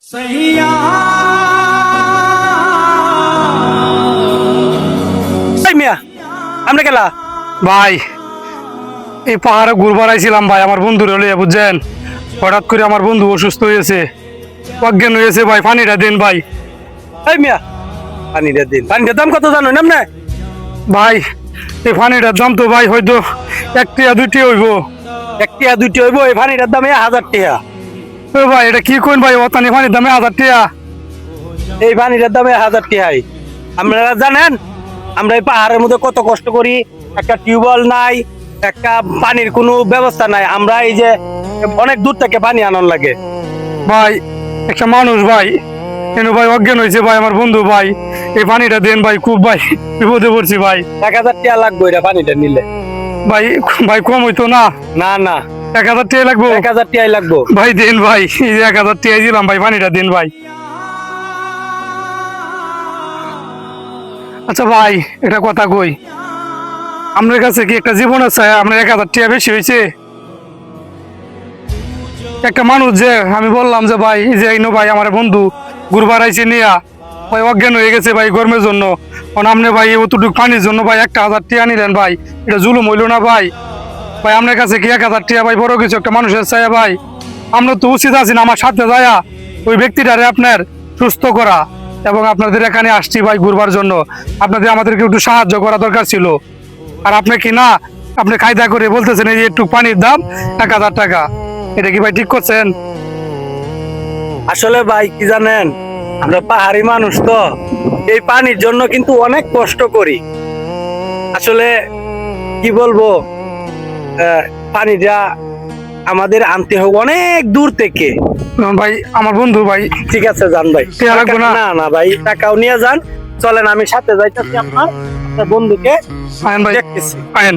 আমরা গেলা ভাই এই পাহাড়ে ঘুরবার আইছিলাম ভাই, আমার বন্ধুর হলে বুঝছেন, হঠাৎ করে আমার বন্ধু অসুস্থ হয়েছে, অজ্ঞান হয়েছে ভাই। পানিটা দিন ভাই। এই মিয়া পানিটা দিন। পানিটার দাম কত জানো না আপনি? ভাই এই পানিটার দাম তো ভাই হয়তো 1 টিয়া 2 টিয়া হইব। 1 টিয়া 2 টিয়া হইব? এই পানিটার দাম 1000 টাকা। ও ভাই এটা কি কোন ভাই, অতানি পানির দামে 1000 টিয়া? এই পানিটার দামে 1000 টাকাই। আপনারা জানেন আমরা এই পাহাড়ের মধ্যে কত কষ্ট করি, একটা টিউবওয়েল নাই, একটা পানির কোনো ব্যবস্থা নাই। আমরা এই যে অনেক দূর থেকে পানি আনার লাগে। ভাই একটা মানুষ ভাই কেন ভাই অজ্ঞান হয়েছে ভাই, আমার বন্ধু ভাই, এই পানিটা দেন ভাই, খুব ভাই বিপদে পড়ছি ভাই। 1000 টাকা লাগবে এটা পানিটা নিলে। ভাই ভাই কম হইতো না? না না 1000 টাকা লাগবো 1000 টাকাই লাগবে ভাই। দেন ভাই, এই যে 1000 টাকা দিলাম ভাই, পানিটা দেন ভাই। আচ্ছা ভাই এটা কথা কই, আপনার কাছে কি একটা জীবন আছে? আপনার 1000 টাকা বেশি হয়েছে? একটা মানুষ যে আমি বললাম যে ভাই এই যে ইনো ভাই আমার বন্ধু ঘুরবার আইছে নিয়া ভাই অজ্ঞান হয়ে গেছে ভাই গরমের জন্য, আপনি ভাই অতটুকু পানির জন্য ভাই 1000 টাকা নিলেন ভাই, এটা জুলুম হইল না ভাই? ভাই আপনার কাছে কি 1000 টাকা ভাই বড় কিছু একটা মানুষের চাই ভাই? আমরা তো উচিত আছেন আমার সাথে যায়া ওই ব্যক্তিটারে আপনার সুস্থ করা, এবং আপনাদের এখানে আসছি ভাই ঘুরবার জন্য, আপনাদের আমাদেরকে একটু সাহায্য করা দরকার ছিল। আর আপনি কি না আপনি কায়দা করে বলতেছেন এই যে একটু পানির দাম 1000 টাকা, এটা কি ভাই ঠিক করছেন? আসলে ভাই কি জানেন, আমরা পাহাড়ি মানুষ তো এই পানির জন্য কিন্তু অনেক কষ্ট করি। আসলে কি বলবো, পানিটা আমাদের আনতে হবে অনেক দূর থেকে। ভাই আমার বন্ধু ভাই। ঠিক আছে যান ভাই। টাকা লাগবে না? না না ভাই টাকাও নিয়ে যান, চলেন আমি সাথে যাইতেছি আপনার বন্ধুকে আয়েন ভাই, দেখতেছি। আয়েন।